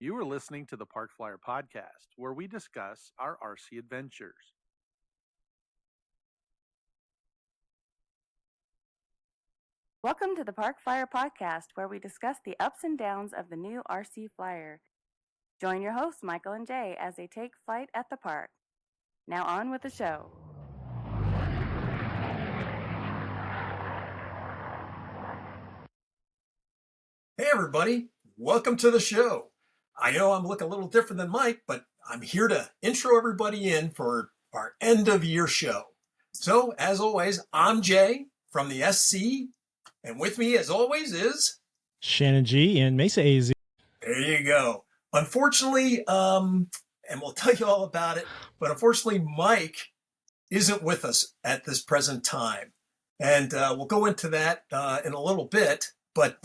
You are listening to the Park Flyer Podcast, where we discuss our RC adventures. Welcome to the Park Flyer Podcast, where we discuss the ups and downs of the new RC Flyer. Join your hosts, Michael and Jay, as they take flight at the park. Now on with the show. Hey everybody, welcome to the show. I know I'm looking a little different than Mike, but I'm here to intro everybody in for our end of year show. So as always, I'm Jay from the SC, and with me as always is Shannon G and Mesa AZ. There you go. Unfortunately, and we'll tell you all about it, but unfortunately Mike isn't with us at this present time. And we'll go into that in a little bit, but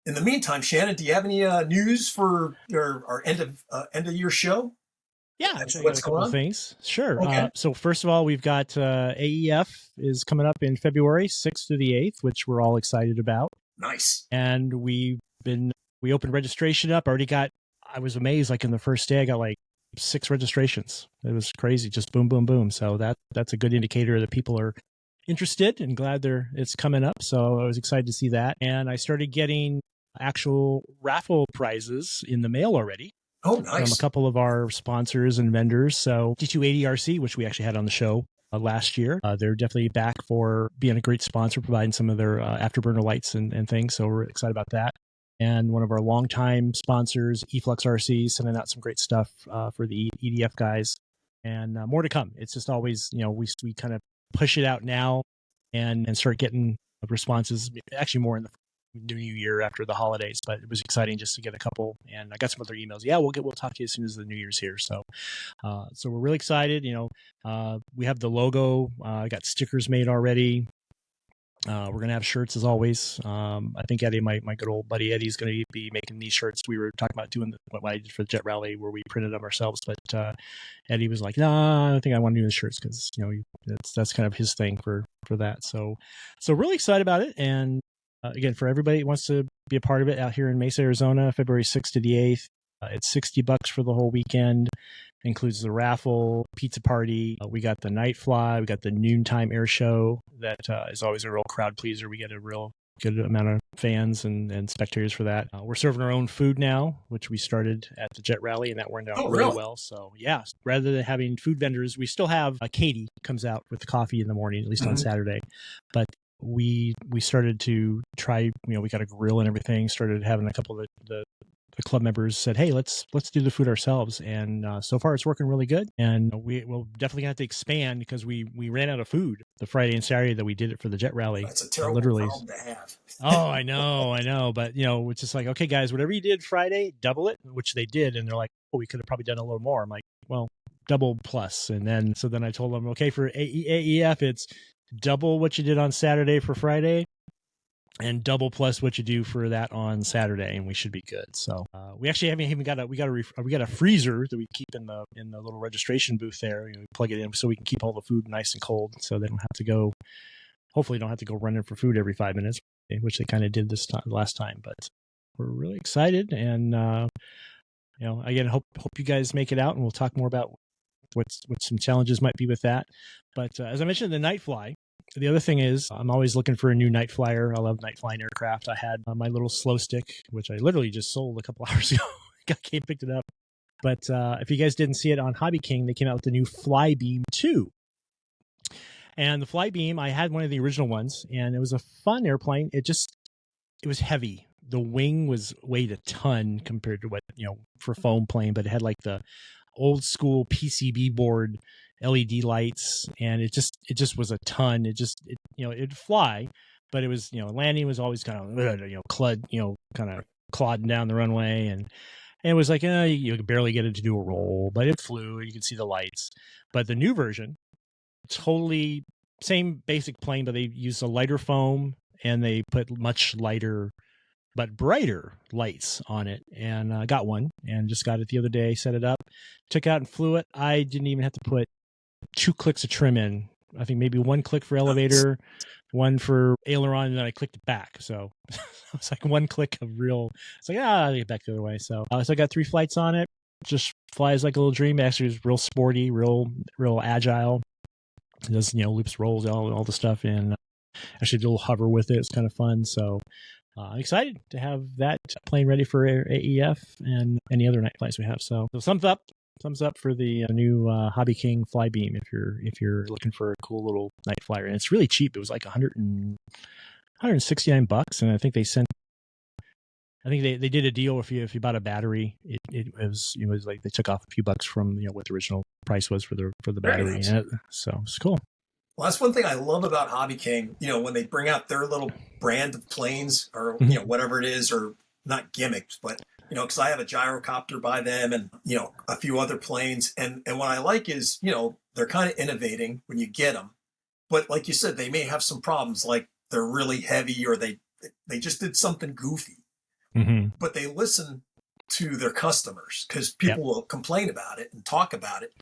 in the meantime, Shannon, do you have any news for our end of year show? Yeah, I'll tell you a couple of things. Sure. Okay. So first of all, we've got AEF is coming up in February 6th through the 8th, which we're all excited about. Nice. And we opened registration up. I was amazed. Like in the first day, I got like 6 registrations. It was crazy. Just boom, boom, boom. So that's a good indicator that people are interested and glad it's coming up. So I was excited to see that. And I started getting actual raffle prizes in the mail already. Oh, nice. From a couple of our sponsors and vendors. So D280 RC, which we actually had on the show last year, they're definitely back for being a great sponsor, providing some of their afterburner lights and things. So we're excited about that. And one of our longtime sponsors, eFlux RC, sending out some great stuff for the EDF guys, and more to come. It's just always, we kind of push it out now and start getting responses, actually more in the new year after the holidays, but it was exciting just to get a couple. And I got some other emails. Yeah, we'll talk to you as soon as the new year's here. So we're really excited. We have the logo. I got stickers made already. We're going to have shirts as always. I think Eddie, my good old buddy Eddie's going to be making these shirts. We were talking about doing what I did for the Jet Rally where we printed them ourselves, but Eddie was like, "No, I don't think I want to do the shirts," because that's kind of his thing for that. So really excited about it. And again, for everybody who wants to be a part of it out here in Mesa, Arizona, February 6th to the 8th, it's $60 for the whole weekend. Includes the raffle, pizza party. We got the night fly. We got the noontime air show that is always a real crowd pleaser. We get a real good amount of fans and spectators for that. We're serving our own food now, which we started at the Jet Rally, and that worked out really well. So yeah, rather than having food vendors, we still have Katie comes out with the coffee in the morning, at least on Saturday. But we started to try, we got a grill and everything, started having a couple of the club members said, "Hey, let's do the food ourselves." And so far it's working really good. And we will definitely have to expand because we ran out of food the Friday and Saturday that we did it for the Jet Rally. That's a terrible problem to have. Oh, I know. But, it's just like, okay, guys, whatever you did Friday, double it, which they did. And they're like, "Oh, we could have probably done a little more." I'm like, well, double plus. And then I told them, okay, for AEF, it's double what you did on Saturday for Friday, and double plus what you do for that on Saturday, and we should be good. So we actually haven't even got we got a freezer that we keep in the little registration booth there. We plug it in so we can keep all the food nice and cold, so they don't have to go. Hopefully, don't have to go running for food every 5 minutes, which they kind of did last time. But we're really excited, and again, hope you guys make it out, and we'll talk more about what some challenges might be with that. But as I mentioned, the night fly. The other thing is I'm always looking for a new night flyer. I love night flying aircraft. I had my little slow stick, which I literally just sold a couple hours ago. Came picked it up. But if you guys didn't see it on Hobby King, they came out with the new Flybeam 2. And the Flybeam, I had one of the original ones, and it was a fun airplane. It was heavy. The wing weighed a ton compared to what, for foam plane, but it had like the old school PCB board LED lights, and it just was a ton. It'd fly, but it was, landing was always kind of clodding down the runway, and it was like, you could barely get it to do a roll, but it flew, and you could see the lights. But the new version, totally same basic plane, but they used a lighter foam, and they put much lighter but brighter lights on it. And I got one and just got it the other day, set it up, took it out and flew it. I didn't even have to put 2 clicks of trim in I think maybe one click for elevator, one for aileron, and then I clicked back. So it's like one click of real. It's like, I'll get back the other way. So I got 3 flights on it. Just flies like a little dream. Actually, it's real sporty, real agile. It does, loops, rolls, all the stuff, and actually did a little hover with it. It's kind of fun. So I'm excited to have that plane ready for AEF and any other night flights we have. So thumbs up for the new Hobby King Flybeam if you're looking for a cool little night flyer. And it's really cheap. It was like $169, and I think they did a deal if you bought a battery. It was like they took off a few bucks from what the original price was for the battery. Nice. So it's cool. Well, that's one thing I love about Hobby King. When they bring out their little brand of planes or whatever it is, or not gimmicks, but because I have a gyrocopter by them and a few other planes, and what I like is they're kind of innovating when you get them, but like you said, they may have some problems, like they're really heavy or they just did something goofy. Mm-hmm. But they listen to their customers because people will complain about it and talk about it.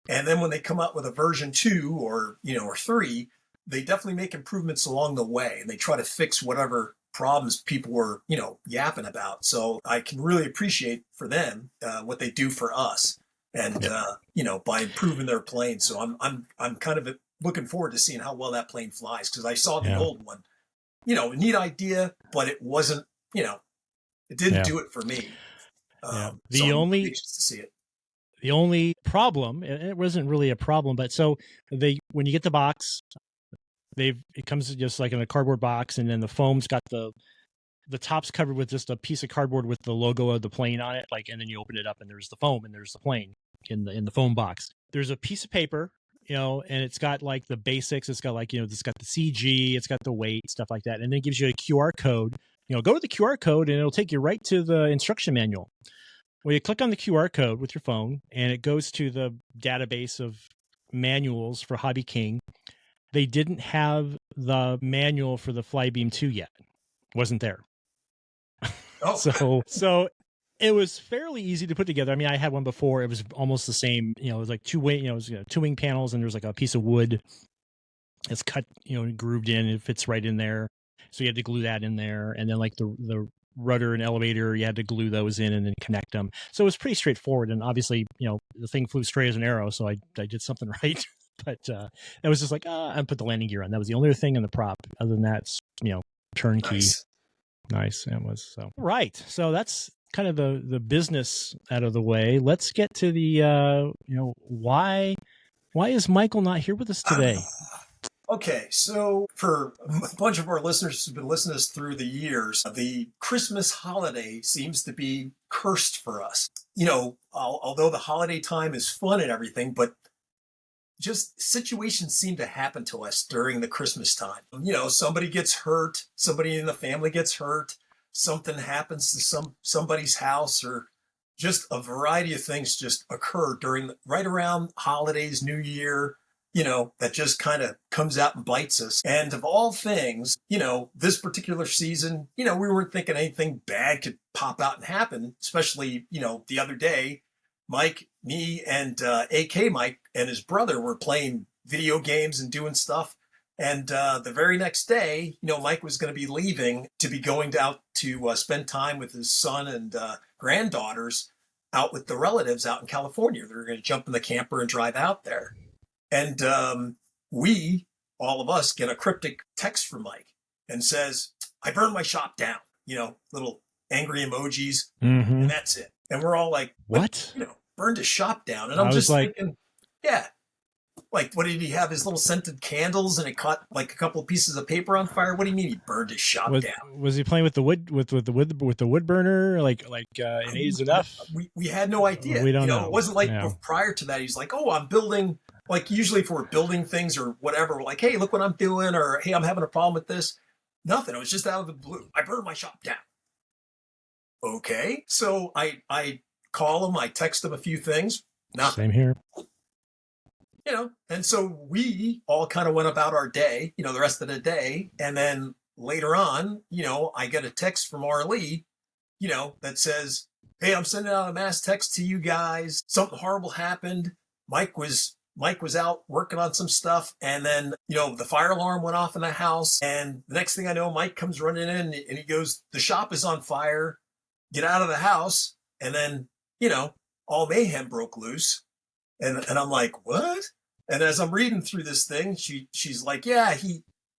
And then when they come out with a version 2 or 3, they definitely make improvements along the way, and they try to fix whatever problems people were, yapping about. So I can really appreciate for them what they do for us, and by improving their plane. So I'm kind of looking forward to seeing how well that plane flies, because I saw the old one. A neat idea, but it wasn't, it didn't do it for me. So I'm anxious to see it. The only problem, it wasn't really a problem, but so when you get the box, it comes just like in a cardboard box, and then the foam's got the top's covered with just a piece of cardboard with the logo of the plane on it, and then you open it up and there's the foam and there's the plane in the foam box. There's a piece of paper, and it's got like the basics. It's got it's got the CG, it's got the weight, stuff like that, and then it gives you a QR code. Go to the QR code and it'll take you right to the instruction manual. Well, you click on the QR code with your phone, and it goes to the database of manuals for Hobby King. They didn't have the manual for the Flybeam 2 yet. It wasn't there. Oh. So it was fairly easy to put together. I mean, I had one before. It was almost the same. It was like 2 wing panels, and there was like a piece of wood. It's cut, grooved in. It fits right in there. So you had to glue that in there, and then like the rudder and elevator, you had to glue those in and then connect them. So it was pretty straightforward. And obviously, the thing flew straight as an arrow, so I did something right. But it was just like, I put the landing gear on. That was the only other thing in the prop. Other than that, turnkey. Nice. It was so. Right. So that's kind of the business out of the way. Let's get to the, why is Michael not here with us today? Okay, so for a bunch of our listeners who've been listening to us through the years, the Christmas holiday seems to be cursed for us. Although the holiday time is fun and everything, but just situations seem to happen to us during the Christmas time. Somebody gets hurt, somebody in the family gets hurt, something happens to somebody's house, or just a variety of things just occur right around holidays, New Year, that just kind of comes out and bites us. And of all things, this particular season, we weren't thinking anything bad could pop out and happen, especially, the other day, Mike, me, and AK Mike and his brother were playing video games and doing stuff. And the very next day, Mike was going to be leaving to be going out to spend time with his son and granddaughters out with the relatives out in California. They were going to jump in the camper and drive out there. And all of us, get a cryptic text from Mike and says, "I burned my shop down," little angry emojis, and that's it. And we're all like, what? Burned his shop down. And I'm just thinking, yeah. Like, what did he have? His little scented candles, and it caught like a couple of pieces of paper on fire? What do you mean he burned his shop down? Was he playing with the wood with the wood burner? Like it is enough? We had no idea. We don't know. It wasn't like prior to that. He's like, "Oh, I'm building." Like usually if we're building things or whatever, we're like, "Hey, look what I'm doing," or "Hey, I'm having a problem with this." Nothing. It was just out of the blue. "I burned my shop down." Okay. So I call him. I text him a few things. Nothing. Same here. And so we all kind of went about our day, the rest of the day. And then later on, I get a text from Arlie, that says, "Hey, I'm sending out a mass text to you guys. Something horrible happened. Mike was Mike was out working on some stuff, and then, the fire alarm went off in the house. And the next thing I know, Mike comes running in and he goes, "The shop is on fire. Get out of the house." And then, all mayhem broke loose. And I'm like, "What?" And as I'm reading through this thing, she's like, "Yeah,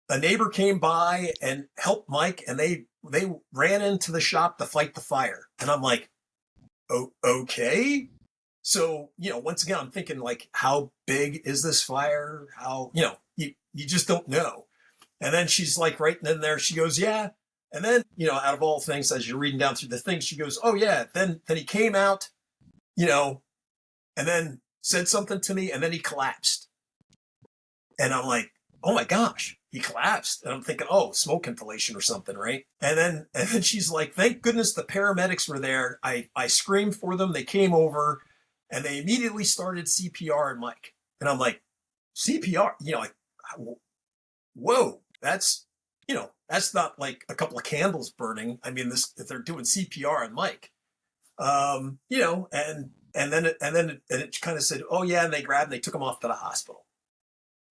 a neighbor came by and helped Mike, and they ran into the shop to fight the fire." And I'm like, "Oh, okay." So, once again, I'm thinking, like, how big is this fire? How, you just don't know. And then she's like, right in there, she goes, "Yeah." And then, out of all things, as you're reading down through the thing, she goes, "Oh yeah." Then he came out, and then said something to me, and then he collapsed. And I'm like, "Oh my gosh, he collapsed." And I'm thinking, "Oh, smoke inhalation or something, right?" And then she's like, "Thank goodness the paramedics were there. I screamed for them. They came over and they immediately started CPR on Mike." And I'm like, "CPR?" Like, whoa, that's not like a couple of candles burning. I mean, if they're doing CPR on Mike, and then it kind of said, "Oh yeah," and they grabbed and they took him off to the hospital.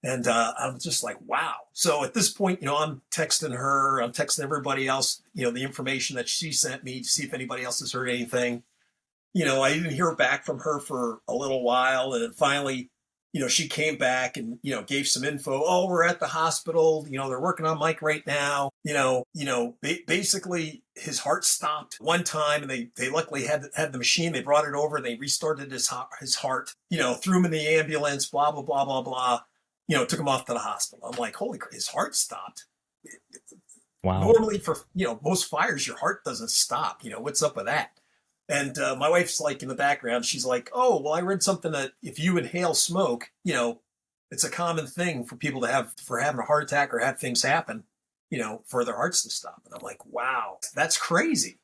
And I'm just like, wow. So at this point, I'm texting her, I'm texting everybody else, the information that she sent me to see if anybody else has heard anything. I didn't hear back from her for a little while. And then finally, she came back and, gave some info. "Oh, we're at the hospital. They're working on Mike right now." Basically his heart stopped one time, and they luckily had the machine. They brought it over and they restarted his heart, threw him in the ambulance, blah, blah, blah, blah, blah. Took him off to the hospital. I'm like, holy crap, his heart stopped. Wow. Normally for, most fires, your heart doesn't stop. What's up with that? And my wife's like in the background, she's like, "Oh, well, I read something that if you inhale smoke, it's a common thing for people to for having a heart attack or have things happen, for their hearts to stop." And I'm like, wow, that's crazy.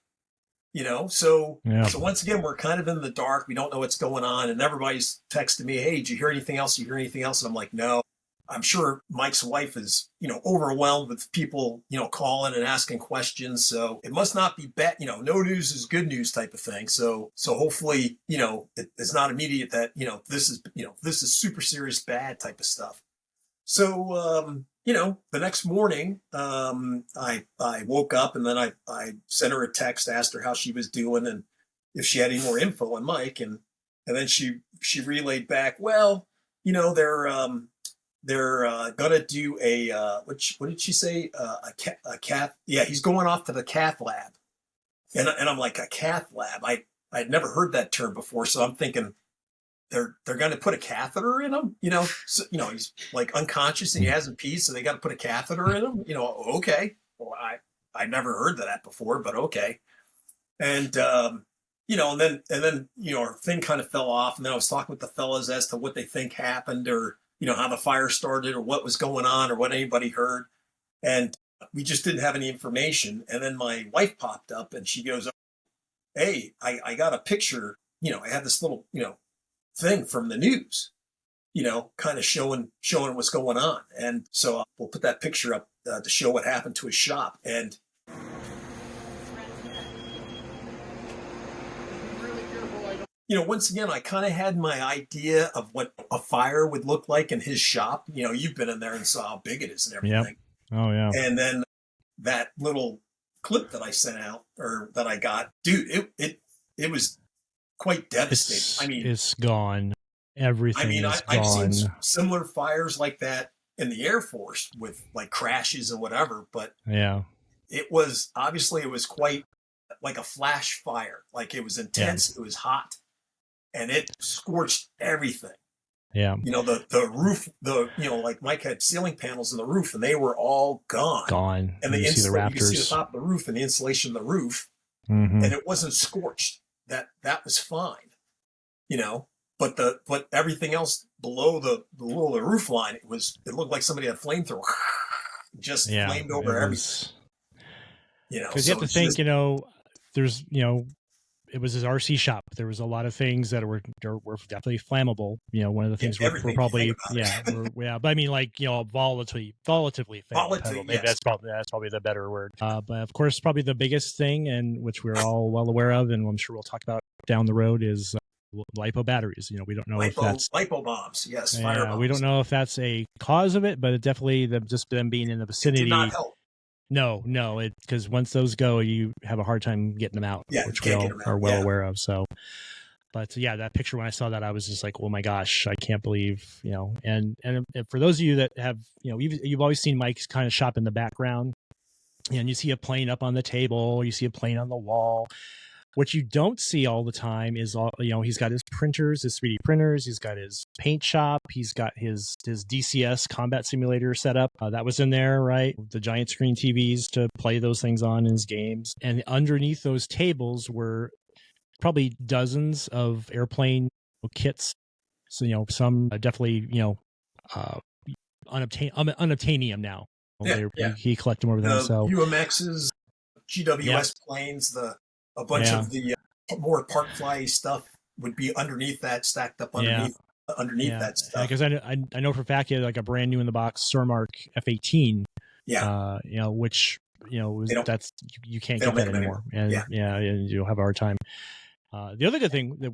So once again, we're kind of in the dark. We don't know what's going on. And everybody's texting me, "Hey, did you hear anything else? And I'm like, no. I'm sure Mike's wife is, overwhelmed with people, calling and asking questions. So it must not be bad, no news is good news type of thing. So hopefully, it's not immediate that, this is super serious, bad type of stuff. So, the next morning, I woke up, and then I sent her a text, asked her how she was doing and if she had any more info on Mike. And then she relayed back, "Well, they're gonna do a what did she say? A cath. Yeah, he's going off to the cath lab." And I'm like, a cath lab? I'd never heard that term before. So I'm thinking they're going to put a catheter in him. So, he's like unconscious and he hasn't peed, so they got to put a catheter in him. Okay. Well, I never heard of that before, but okay. And and then our thing kind of fell off, and then I was talking with the fellas as to what they think happened, or how the fire started, or what was going on, or what anybody heard. And we just didn't have any information. And then my wife popped up and she goes, "Hey, I got a picture. I had this little, thing from the news, kind of showing what's going on." And so we'll put that picture up to show what happened to his shop. And once again, I kind of had my idea of what a fire would look like in his shop. You've been in there and saw how big it is and everything. Yep. Oh yeah. And then that little clip that I sent out, or that I got, dude, it was quite devastating. It's gone. Everything is I've gone. seen similar fires like that in the Air Force with like crashes and whatever, but yeah, it was quite like a flash fire. Like, it was intense. Yeah. It was hot. And it scorched everything. Yeah. The roof, like Mike had ceiling panels in the roof, and they were all gone. And you see the rafters. You can see the top of the roof and the insulation of the roof. Mm-hmm. And it wasn't scorched. That was fine. But everything else below the roof line, it looked like somebody had a flamethrower just flamed over everything. Because you have to think, there's, it was his RC shop. There was a lot of things that were definitely flammable. One of the things were probably, but I mean, like, volatilely flammable. Maybe that's probably the better word. But of course, probably the biggest thing, and which we're all well aware of, and I'm sure we'll talk about down the road, is lipo batteries. We don't know if that's lipo bombs. Yes, yeah, fire bombs. we don't know if that's a cause of it, but it definitely just them being in the vicinity. It did not help. No, because once those go, you have a hard time getting them out, which we all are well aware of. So, but yeah, that picture, when I saw that, I was just like, oh my gosh, I can't believe, and for those of you that have, you've always seen Mike kind of shop in the background, and you see a plane up on the table, you see a plane on the wall. What you don't see all the time is he's got his printers, his 3D printers, he's got his paint shop, he's got his DCS combat simulator set up. That was in there, right? The giant screen TVs to play those things on in his games. And underneath those tables were probably dozens of airplane kits. So, some definitely, unobtainium now. He collected them over there. So UMXs, GWS planes, a bunch of the more park fly stuff would be underneath that, stacked up underneath that stuff. Because I know for a fact he had like a brand new in the box Cermark F-18. Yeah. Which that's you can't get that anymore, and and you'll have a hard time. The other good thing that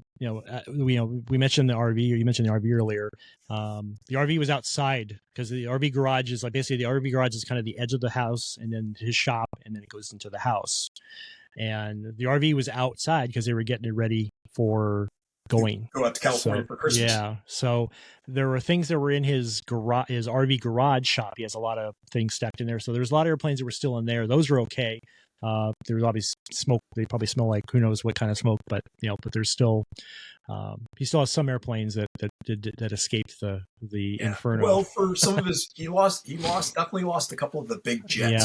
we mentioned the RV, or you mentioned the RV earlier. The RV was outside because the RV garage is basically the RV garage is kind of the edge of the house, and then his shop, and then it goes into the house. And the RV was outside because they were getting it ready for going. Go out to California for Christmas. Yeah. So there were things that were in his garage, his RV garage shop. He has a lot of things stacked in there. So there's a lot of airplanes that were still in there. Those were okay. There was obviously smoke. They probably smell like who knows what kind of smoke, but but there's still he still has some airplanes that escaped the inferno. Well, for some of his, he definitely lost a couple of the big jets.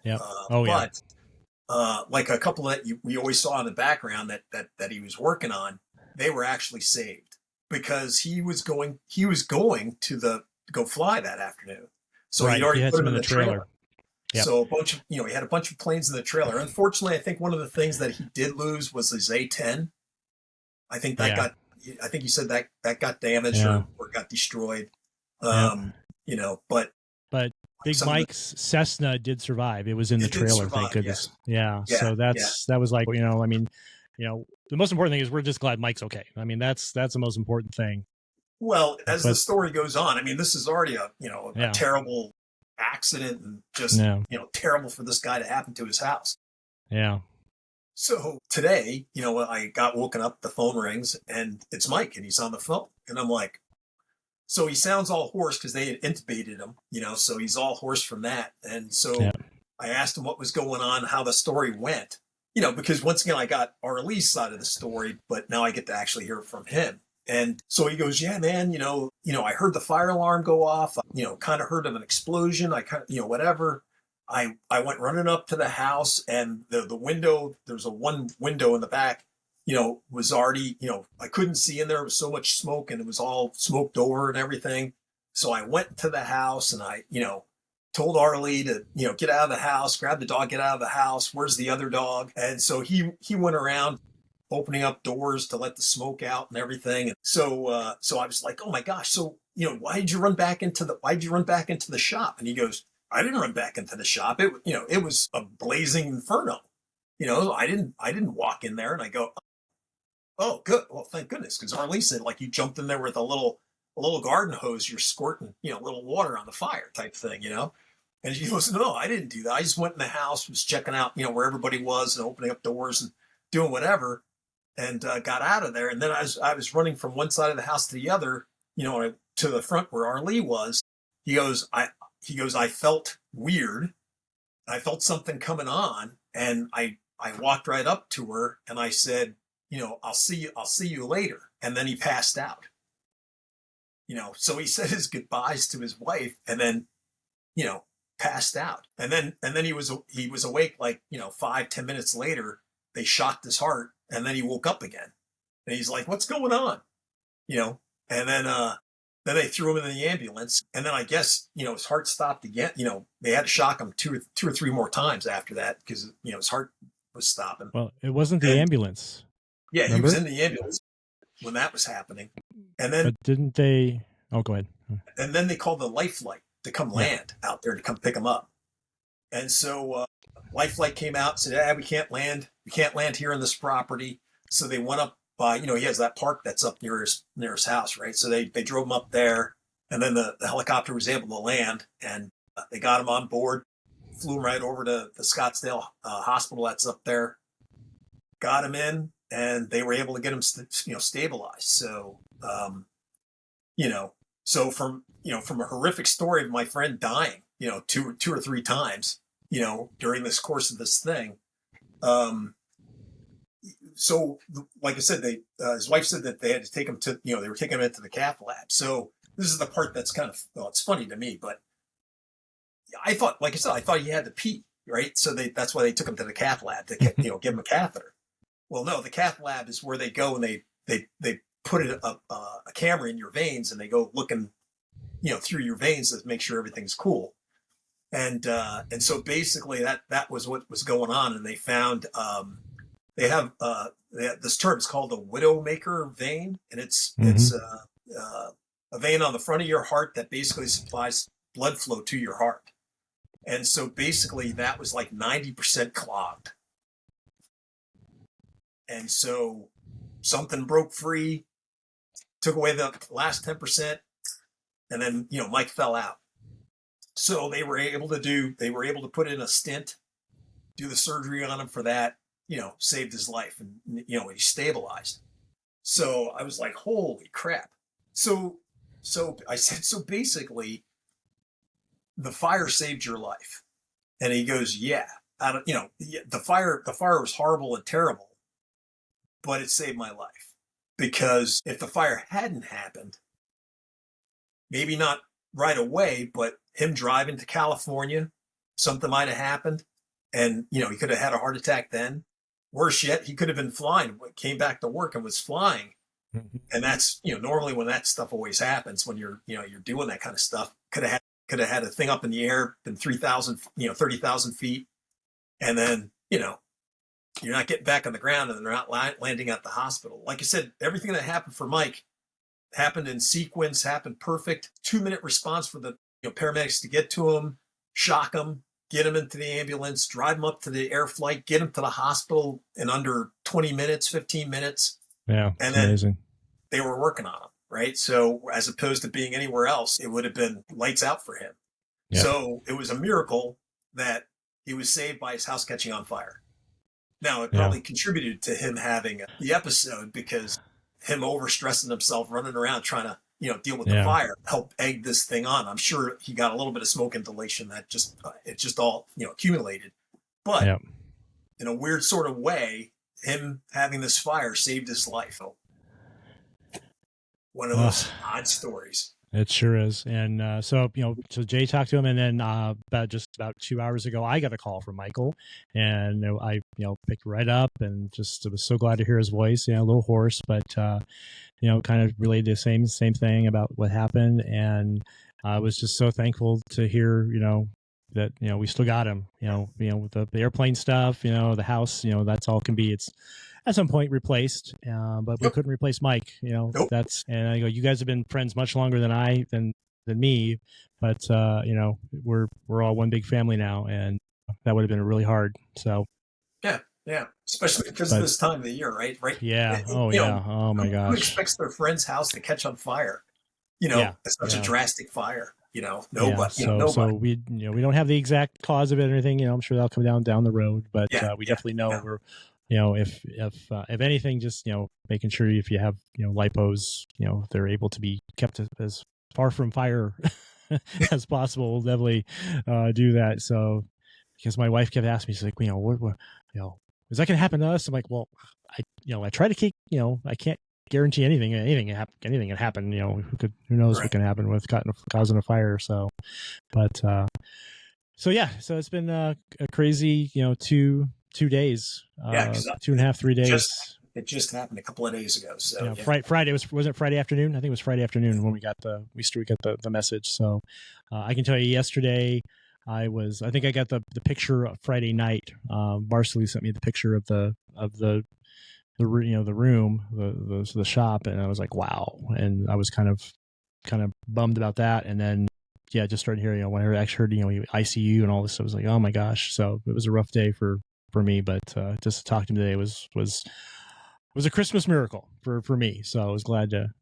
Yeah. But like a couple that we always saw in the background that he was working on, they were actually saved because he was going to go fly that afternoon. So he'd already put them in the trailer. Yep. So a bunch of, he had a bunch of planes in the trailer. Unfortunately, I think one of the things that he did lose was his A-10. I think that I think you said that got damaged or got destroyed. But Big Mike's Cessna did survive. It was in the trailer, thank goodness. Yes. So that was like, the most important thing is we're just glad Mike's okay. I mean, that's the most important thing. Well, as the story goes on, I mean, this is already a terrible accident and just, terrible for this guy to happen to his house. Yeah. So today, I got woken up, the phone rings, and it's Mike, and he's on the phone. And I'm like, so he sounds all hoarse because they had intubated him, so he's all hoarse from that. And so I asked him what was going on, how the story went, because once again, I got Arlee's side of the story, but now I get to actually hear it from him. And so he goes, yeah, man, I heard the fire alarm go off, kind of heard of an explosion. I kind of, whatever. I went running up to the house, and the window, there's one window in the back, was already, I couldn't see in there. It was so much smoke, and it was all smoked over and everything. So I went to the house, and I, told Arlee to, get out of the house, grab the dog, get out of the house. Where's the other dog? And so he went around opening up doors to let the smoke out and everything. And so I was like, oh my gosh. So, why did you run back into the shop? And he goes, I didn't run back into the shop. It was a blazing inferno. I didn't walk in there. And I go, oh, good. Well, thank goodness. Because Arlee said, like, you jumped in there with a little garden hose, you're squirting, a little water on the fire type thing, And she goes, no, I didn't do that. I just went in the house, was checking out, where everybody was and opening up doors and doing whatever, and got out of there. And then I was running from one side of the house to the other, to the front where Arlee was. He goes, I felt weird. I felt something coming on, and I walked right up to her and I said, I'll see you later. And then he passed out. So he said his goodbyes to his wife, and then, passed out. And then he was awake, like, 5-10 minutes later. They shocked his heart, and then he woke up again. And he's like, what's going on? And then they threw him in the ambulance. And then I guess, his heart stopped again. They had to shock him two or three more times after that because, his heart was stopping. Well, it wasn't the ambulance. Yeah, remember? He was in the ambulance when that was happening. And then... But didn't they... Oh, go ahead. And then they called the Life Flight to come land out there to come pick him up. And so Life Flight came out and said, we can't land. We can't land here on this property. So they went up by, he has that park that's up near his house, right? So they drove him up there, and then the helicopter was able to land, and they got him on board, flew him right over to the Scottsdale hospital that's up there, got him in, and they were able to get him, stabilized. So, so from a horrific story of my friend dying, two or three times, during this course of this thing. So like I said, his wife said that they had to take him to, they were taking him into the cath lab. So this is the part that's kind of, well, it's funny to me, but I thought, like I said, I thought he had to pee, right? So that's why they took him to the cath lab to get, give him a catheter. Well, no, the cath lab is where they go and they put a camera in your veins, and they go looking, through your veins to make sure everything's cool. And so basically that was what was going on. And they found, they have this term is called a widowmaker vein, and it's a vein on the front of your heart that basically supplies blood flow to your heart. And so basically that was like 90% clogged. And so something broke free, took away the last 10%, and then, Mike fell out. So they were able to put in a stent, do the surgery on him for that, saved his life, and, he stabilized. So I was like, holy crap. So I said, so basically the fire saved your life. And he goes, yeah, the fire was horrible and terrible, but it saved my life, because if the fire hadn't happened, maybe not right away, but him driving to California, something might have happened, and, he could have had a heart attack then. Worse yet, he could have been flying, came back to work and was flying. Mm-hmm. And that's, normally when that stuff always happens, when you're doing that kind of stuff, could have had a thing up in the air, been 3,000, 30,000 feet. And then, you're not getting back on the ground, and they're not landing at the hospital. Like I said, everything that happened for Mike happened in sequence, happened perfect. 2-minute response for the paramedics to get to him, shock him, get him into the ambulance, drive him up to the air flight, get him to the hospital in under 20 minutes, 15 minutes. Yeah, and then amazing. They were working on him, right? So as opposed to being anywhere else, it would have been lights out for him. Yeah. So it was a miracle that he was saved by his house catching on fire. Now, it probably contributed to him having the episode, because him overstressing himself, running around trying to, deal with the fire, helped egg this thing on. I'm sure he got a little bit of smoke inhalation that it just all, accumulated. But in a weird sort of way, him having this fire saved his life. One of those odd stories. It sure is. And so Jay talked to him, and then about 2 hours ago, I got a call from Michael, and I picked right up, and just was so glad to hear his voice. A little hoarse, but kind of related the same thing about what happened, and I was just so thankful to hear that we still got him. With the airplane stuff, the house, that's all can be. It's at some point replaced, but we couldn't replace Mike. Nope. And I go, you guys have been friends much longer than me, but we're all one big family now, and that would have been really hard. So yeah, especially because of this time of the year, right? Yeah. Oh my gosh. Who expects their friend's house to catch on fire? It's such a drastic fire. Nobody. So we don't have the exact cause of it or anything. I'm sure that'll come down the road, but we definitely know we're. If anything, just making sure if you have lipos, they're able to be kept as far from fire as possible. We'll definitely do that. So, because my wife kept asking me, she's like, what is that going to happen to us? I'm like, well, I try to keep, I can't guarantee anything. Anything can happen. Who knows what can happen with causing a fire? So, but so it's been a crazy, 2 days, 2.5, 3 days. It just happened a couple of days ago. So Friday was it Friday afternoon? I think it was Friday afternoon when we got the message. So I can tell you, yesterday I think I got the picture Friday night. Marcely sent me the picture of the room, the shop, and I was like, wow. And I was kind of bummed about that. And then just started hearing, when I actually heard ICU and all this, I was like, oh my gosh. So it was a rough day for me, but just to talk to him today was was a Christmas miracle for me. So I was glad to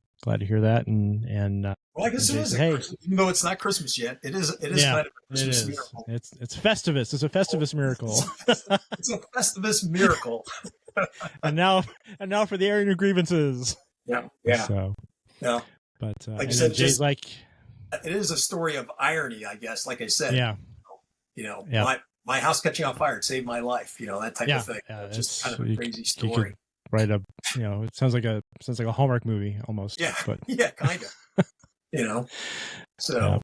hear that. And Well, I guess it is. hey, Even though it's not Christmas yet, it is yeah, kind of a it Christmas is. miracle. It's Festivus. It's a Festivus miracle. It's a Festivus miracle. and now for the airing of grievances. Yeah. So, yeah. But like you said, Jay's like, it is a story of irony, I guess. Like I said, yeah, my house catching on fire, it saved my life. That type of thing. Yeah, it's just kind of a crazy story. Write a, it sounds like a Hallmark movie almost. Yeah, but yeah, kind of. So, yeah.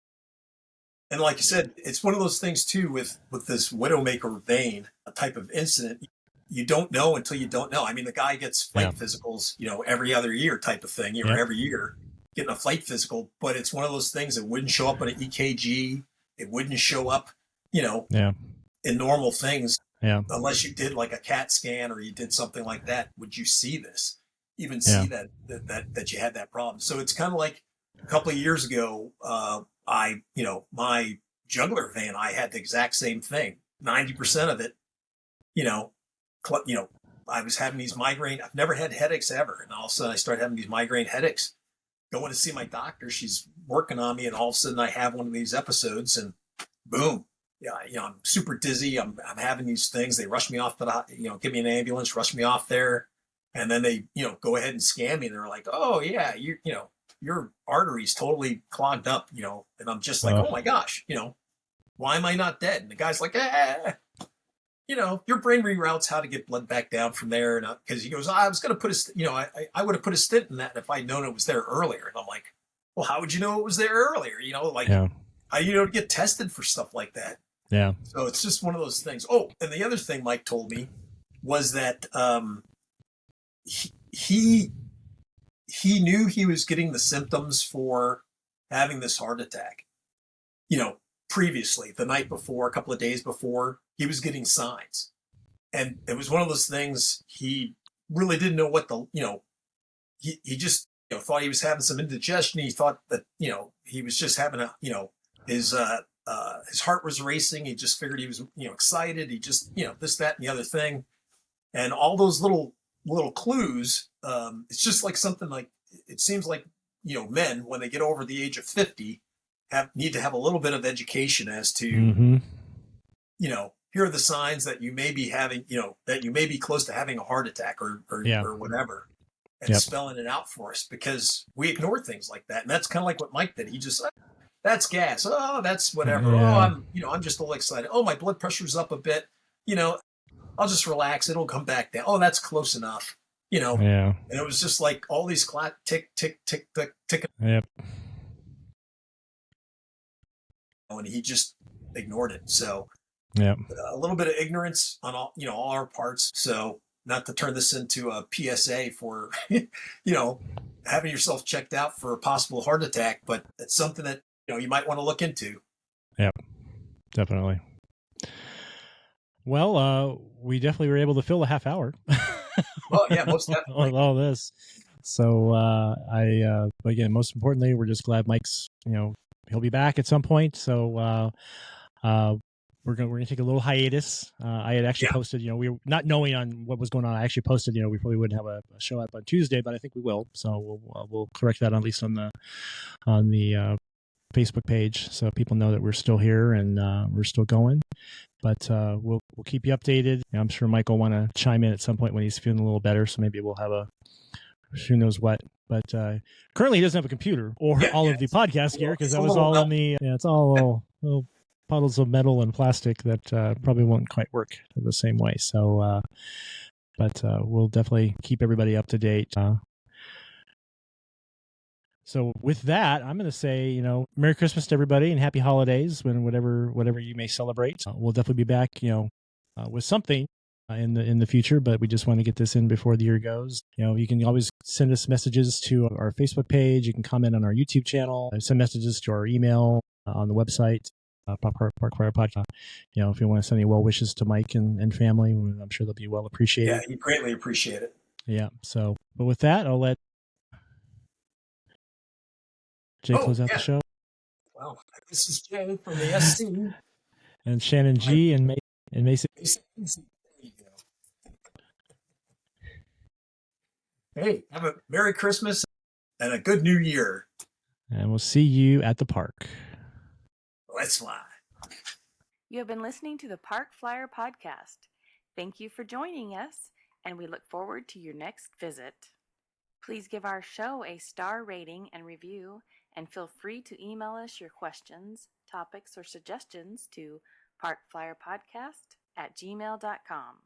And like you said, it's one of those things too with this Widowmaker vein, a type of incident. You don't know until you don't know. I mean, the guy gets flight physicals, every other year type of thing, every year getting a flight physical, but it's one of those things that wouldn't show up on an EKG. It wouldn't show up, in normal things. Yeah. Unless you did like a CAT scan or you did something like that, would you see this? Even see that you had that problem? So it's kind of like a couple of years ago, my jugular vein, I had the exact same thing. 90% of it, I was having these migraine. I've never had headaches ever, and all of a sudden I started having these migraine headaches. Going to see my doctor, she's working on me, and all of a sudden I have one of these episodes, and boom. Yeah, I'm super dizzy. I'm having these things. They rush me off to the, give me an ambulance, rush me off there. And then they, go ahead and scan me. And they're like, oh yeah, your artery's totally clogged up, and I'm just like, oh my gosh, why am I not dead? And the guy's like, your brain reroutes how to get blood back down from there. And because he goes, I was going to put I would have put a stent in that if I'd known it was there earlier. And I'm like, well, how would you know it was there earlier? How to get tested for stuff like that. Yeah. So it's just one of those things. Oh, and the other thing Mike told me was that he knew he was getting the symptoms for having this heart attack. Previously, the night before, a couple of days before, he was getting signs. And it was one of those things he really didn't know what he just thought he was having some indigestion. He thought that, he was just having his heart was racing. He just figured he was, excited. He just, this, that, and the other thing. And all those little clues, it's just like something like, it seems like, men, when they get over the age of 50, need to have a little bit of education as to, here are the signs that you may be having, that you may be close to having a heart attack or whatever, and spelling it out for us, because we ignore things like that. And that's kind of like what Mike did. He just, that's gas. Oh, that's whatever. Yeah. Oh, I'm just a little excited. Oh, my blood pressure's up a bit. I'll just relax. It'll come back down. Oh, that's close enough. Yeah. And it was just like all these tick, tick, tick, tick, tick. Yep. And he just ignored it. So yeah, a little bit of ignorance on all our parts. So not to turn this into a PSA for, having yourself checked out for a possible heart attack, but it's something that, you might want to look into. Yep, definitely. Well, we definitely were able to fill a half hour. Well, yeah, most definitely. With all this. So again, most importantly, we're just glad Mike's, he'll be back at some point. So we're gonna take a little hiatus. I had actually posted, we were not knowing on what was going on. I actually posted, we probably wouldn't have a show up on Tuesday, but I think we will. So we'll correct that at least on the Facebook page, so people know that we're still here and we're still going. But we'll keep you updated. I'm sure Mike will want to chime in at some point when he's feeling a little better. So maybe we'll have who knows what. But currently he doesn't have a computer or all of the podcast gear, because that was all in the. It's all little puddles of metal and plastic that probably won't quite work the same way. So, but we'll definitely keep everybody up to date. So with that, I'm going to say, Merry Christmas to everybody and Happy Holidays when whatever you may celebrate. We'll definitely be back, with something in the future, but we just want to get this in before the year goes. You can always send us messages to our Facebook page. You can comment on our YouTube channel, send messages to our email on the website, Parkfire Podcast. If you want to send any well wishes to Mike and family, I'm sure they'll be well appreciated. Yeah, you greatly appreciate it. Yeah. So, but with that, I'll let Jay close out the show. Well, this is Jay from the SC. And Shannon G. and Mason. There you go. Hey, have a Merry Christmas and a good New Year. And we'll see you at the park. Let's fly. You have been listening to the Park Flyer Podcast. Thank you for joining us, and we look forward to your next visit. Please give our show a star rating and review, and feel free to email us your questions, topics, or suggestions to parkflyerpodcast@gmail.com.